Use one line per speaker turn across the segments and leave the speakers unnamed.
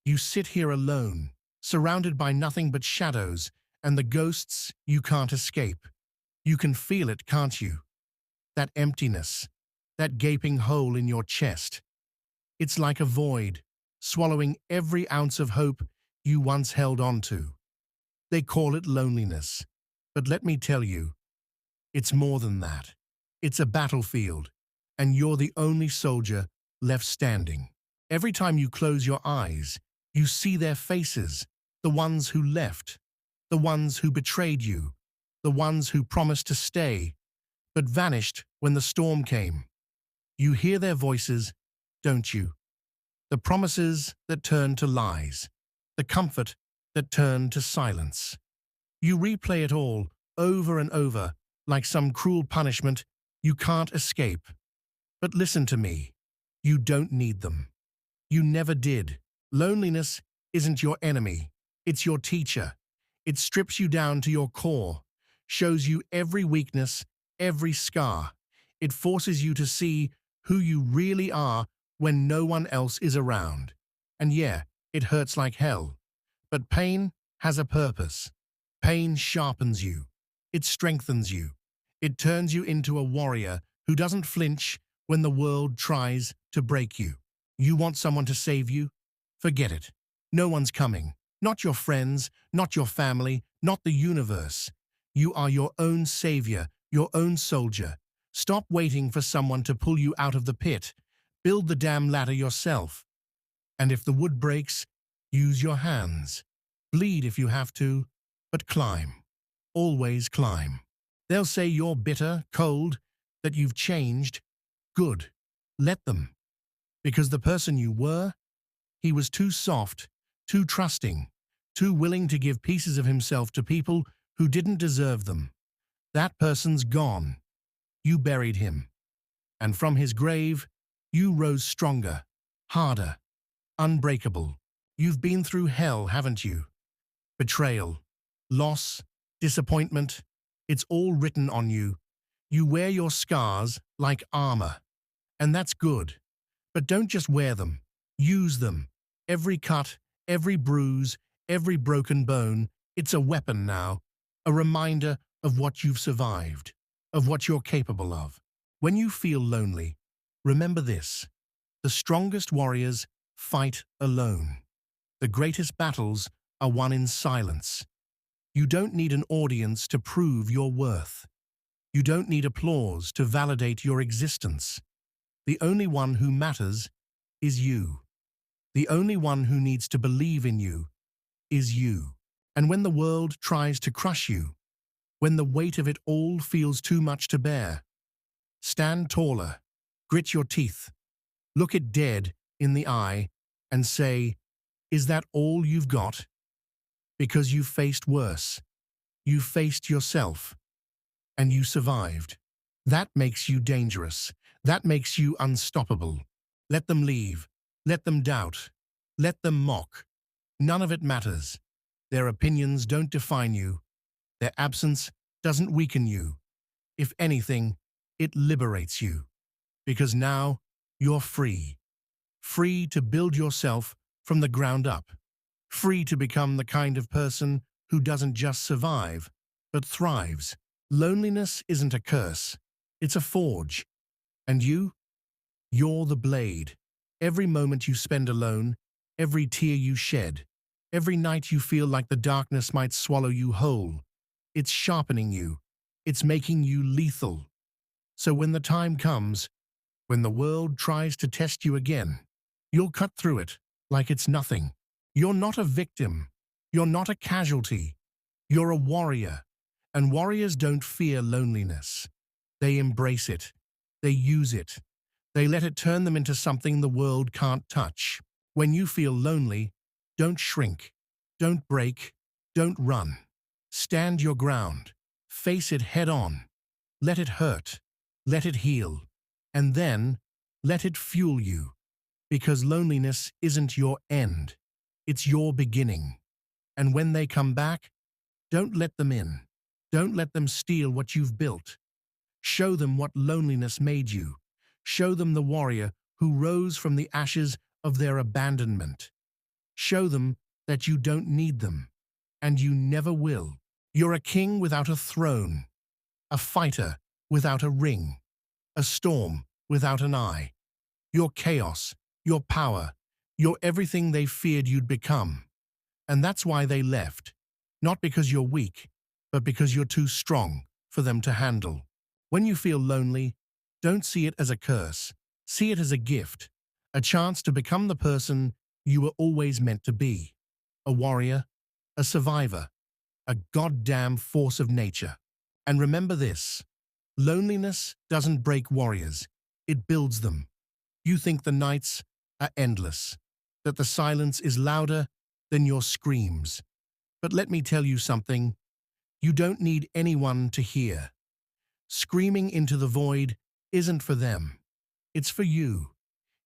You sit here alone, surrounded by nothing but shadows and the ghosts you can't escape. You can feel it, can't you? That emptiness, that gaping hole in your chest. It's like a void, swallowing every ounce of hope you once held on to. They call it loneliness, but let me tell you, it's more than that. It's a battlefield, and you're the only soldier left standing. Every time you close your eyes, you see their faces, the ones who left, the ones who betrayed you, the ones who promised to stay, but vanished when the storm came. You hear their voices, don't you? The promises that turn to lies, the comfort that turned to silence. You replay it all over and over, like some cruel punishment you can't escape. But listen to me. You don't need them. You never did. Loneliness isn't your enemy. It's your teacher. It strips you down to your core, shows you every weakness, every scar. It forces you to see who you really are when no one else is around. And yeah, it hurts like hell. But pain has a purpose. Pain sharpens you. It strengthens you. It turns you into a warrior who doesn't flinch when the world tries to break you. You want someone to save you? Forget it. No one's coming. Not your friends, not your family, not the universe. You are your own savior, your own soldier. Stop waiting for someone to pull you out of the pit. Build the damn ladder yourself. And if the wood breaks, use your hands. Bleed if you have to, but climb. Always climb. They'll say you're bitter, cold, that you've changed. Good. Let them. Because the person you were, he was too soft, too trusting, too willing to give pieces of himself to people who didn't deserve them. That person's gone. You buried him. And from his grave, you rose stronger, harder, unbreakable. You've been through hell, haven't you? Betrayal, loss, disappointment. It's all written on you. You wear your scars like armor. And that's good. But don't just wear them. Use them. Every cut, every bruise, every broken bone, it's a weapon now. A reminder of what you've survived, of what you're capable of. When you feel lonely, remember this. The strongest warriors fight alone. The greatest battles are won in silence. You don't need an audience to prove your worth. You don't need applause to validate your existence. The only one who matters is you. The only one who needs to believe in you is you. And when the world tries to crush you, when the weight of it all feels too much to bear, stand taller, grit your teeth, look it dead in the eye and say, is that all you've got? Because you faced worse. You faced yourself. And you survived. That makes you dangerous. That makes you unstoppable. Let them leave. Let them doubt. Let them mock. None of it matters. Their opinions don't define you. Their absence doesn't weaken you. If anything, it liberates you. Because now you're free. Free to build yourself from the ground up. Free to become the kind of person who doesn't just survive, but thrives. Loneliness isn't a curse. It's a forge. And you're the blade. Every moment you spend alone, every tear you shed, every night you feel like the darkness might swallow you whole, it's sharpening you. It's making you lethal. So when the time comes, when the world tries to test you again, you'll cut through it like it's nothing. You're not a victim. You're not a casualty. You're a warrior. And warriors don't fear loneliness. They embrace it. They use it. They let it turn them into something the world can't touch. When you feel lonely, don't shrink. Don't break. Don't run. Stand your ground. Face it head on. Let it hurt. Let it heal. And then, let it fuel you. Because loneliness isn't your end. It's your beginning. And when they come back, don't let them in. Don't let them steal what you've built. Show them what loneliness made you. Show them the warrior who rose from the ashes of their abandonment. Show them that you don't need them, and you never will. You're a king without a throne, a fighter without a ring, a storm without an eye. You're chaos, you're power, you're everything they feared you'd become. And that's why they left. Not because you're weak, but because you're too strong for them to handle. When you feel lonely, don't see it as a curse. See it as a gift, a chance to become the person you were always meant to be. A warrior, a survivor, a goddamn force of nature. And remember this, loneliness doesn't break warriors, it builds them. You think the nights are endless, that the silence is louder than your screams. But let me tell you something, you don't need anyone to hear. Screaming into the void isn't for them. It's for you.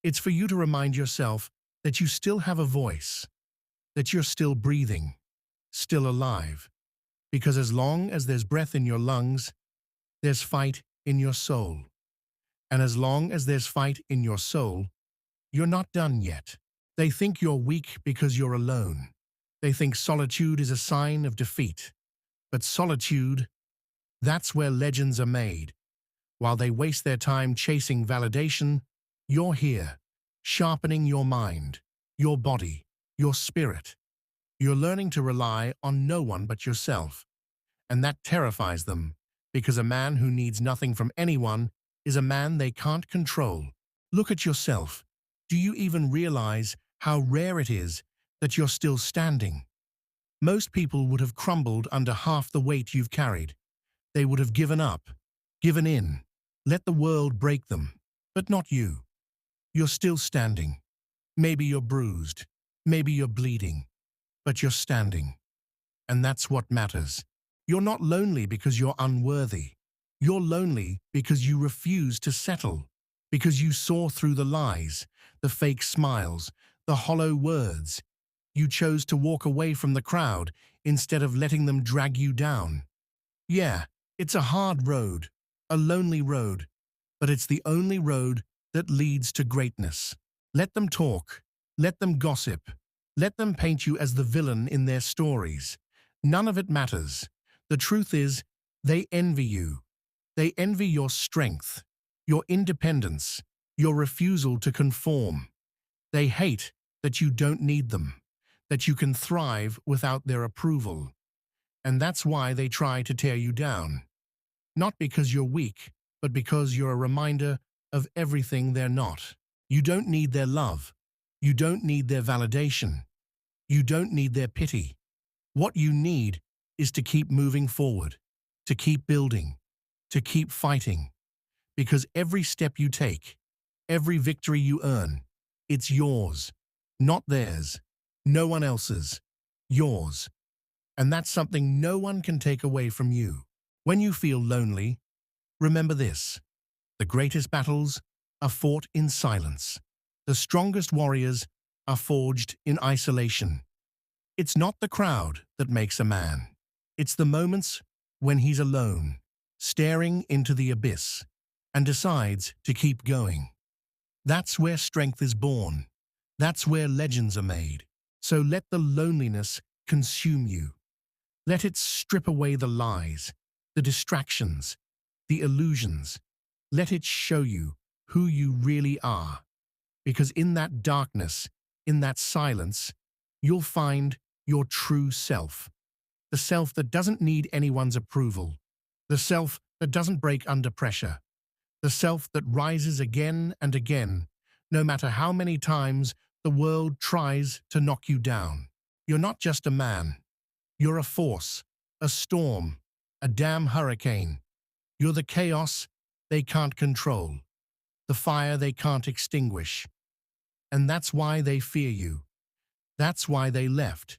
It's for you to remind yourself that you still have a voice, that you're still breathing, still alive. Because as long as there's breath in your lungs, there's fight in your soul. And as long as there's fight in your soul, you're not done yet. They think you're weak because you're alone. They think solitude is a sign of defeat. But solitude, that's where legends are made. While they waste their time chasing validation, you're here, sharpening your mind, your body, your spirit. You're learning to rely on no one but yourself. And that terrifies them, because a man who needs nothing from anyone is a man they can't control. Look at yourself. Do you even realize how rare it is that you're still standing? Most people would have crumbled under half the weight you've carried. They would have given up, given in, let the world break them. But not you. You're still standing. Maybe you're bruised, maybe you're bleeding, but you're standing. And that's what matters. You're not lonely because you're unworthy. You're lonely because you refuse to settle, because you saw through the lies, the fake smiles, the hollow words. You chose to walk away from the crowd instead of letting them drag you down. Yeah, it's a hard road, a lonely road, but it's the only road that leads to greatness. Let them talk, let them gossip, let them paint you as the villain in their stories. None of it matters. The truth is, they envy you. They envy your strength, your independence, your refusal to conform. They hate that you don't need them, that you can thrive without their approval. And that's why they try to tear you down. Not because you're weak, but because you're a reminder of everything they're not. You don't need their love. You don't need their validation. You don't need their pity. What you need is to keep moving forward, to keep building, to keep fighting. Because every step you take, every victory you earn, it's yours, not theirs, no one else's, yours. And that's something no one can take away from you. When you feel lonely, remember this: the greatest battles are fought in silence. The strongest warriors are forged in isolation. It's not the crowd that makes a man. It's the moments when he's alone, staring into the abyss, and decides to keep going. That's where strength is born. That's where legends are made. So let the loneliness consume you. Let it strip away the lies, the distractions, the illusions. Let it show you who you really are. Because in that darkness, in that silence, you'll find your true self. The self that doesn't need anyone's approval. The self that doesn't break under pressure. The self that rises again and again, no matter how many times the world tries to knock you down. You're not just a man. You're a force, a storm, a damn hurricane. You're the chaos they can't control, the fire they can't extinguish. And that's why they fear you. That's why they left.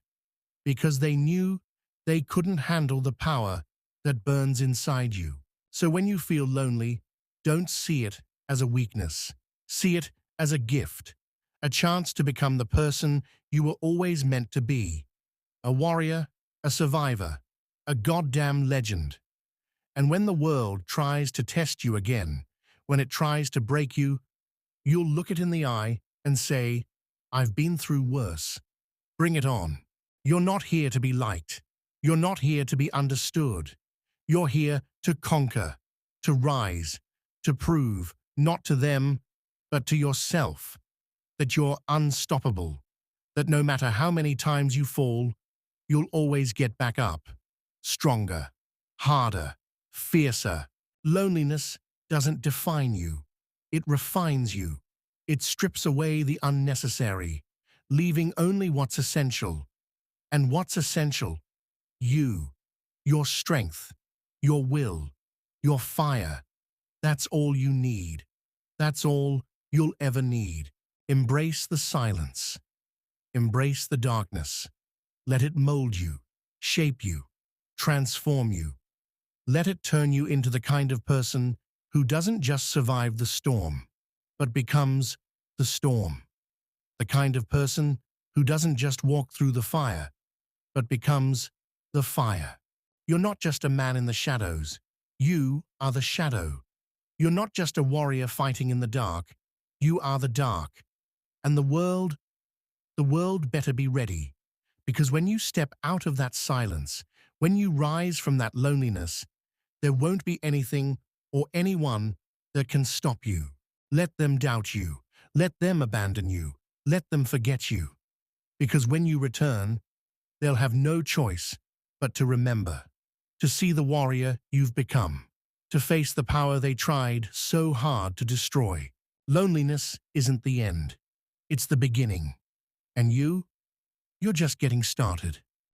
Because they knew they couldn't handle the power that burns inside you. So when you feel lonely, don't see it as a weakness. See it as a gift, a chance to become the person you were always meant to be. A warrior, a survivor, a goddamn legend. And when the world tries to test you again, when it tries to break you, you'll look it in the eye and say, I've been through worse. Bring it on. You're not here to be liked. You're not here to be understood. You're here to conquer, to rise, to prove, not to them, but to yourself, that you're unstoppable, that no matter how many times you fall, you'll always get back up, stronger, harder, fiercer. Loneliness doesn't define you. It refines you. It strips away the unnecessary, leaving only what's essential. And what's essential? You, your strength, your will, your fire. That's all you need. That's all you'll ever need. Embrace the silence. Embrace the darkness. Let it mold you, shape you, transform you. Let it turn you into the kind of person who doesn't just survive the storm, but becomes the storm. The kind of person who doesn't just walk through the fire, but becomes the fire. You're not just a man in the shadows. You are the shadow. You're not just a warrior fighting in the dark. You are the dark. And the world better be ready. Because when you step out of that silence, when you rise from that loneliness, there won't be anything or anyone that can stop you. Let them doubt you. Let them abandon you. Let them forget you. Because when you return, they'll have no choice but to remember, to see the warrior you've become, to face the power they tried so hard to destroy. Loneliness isn't the end. It's the beginning. And you're just getting started.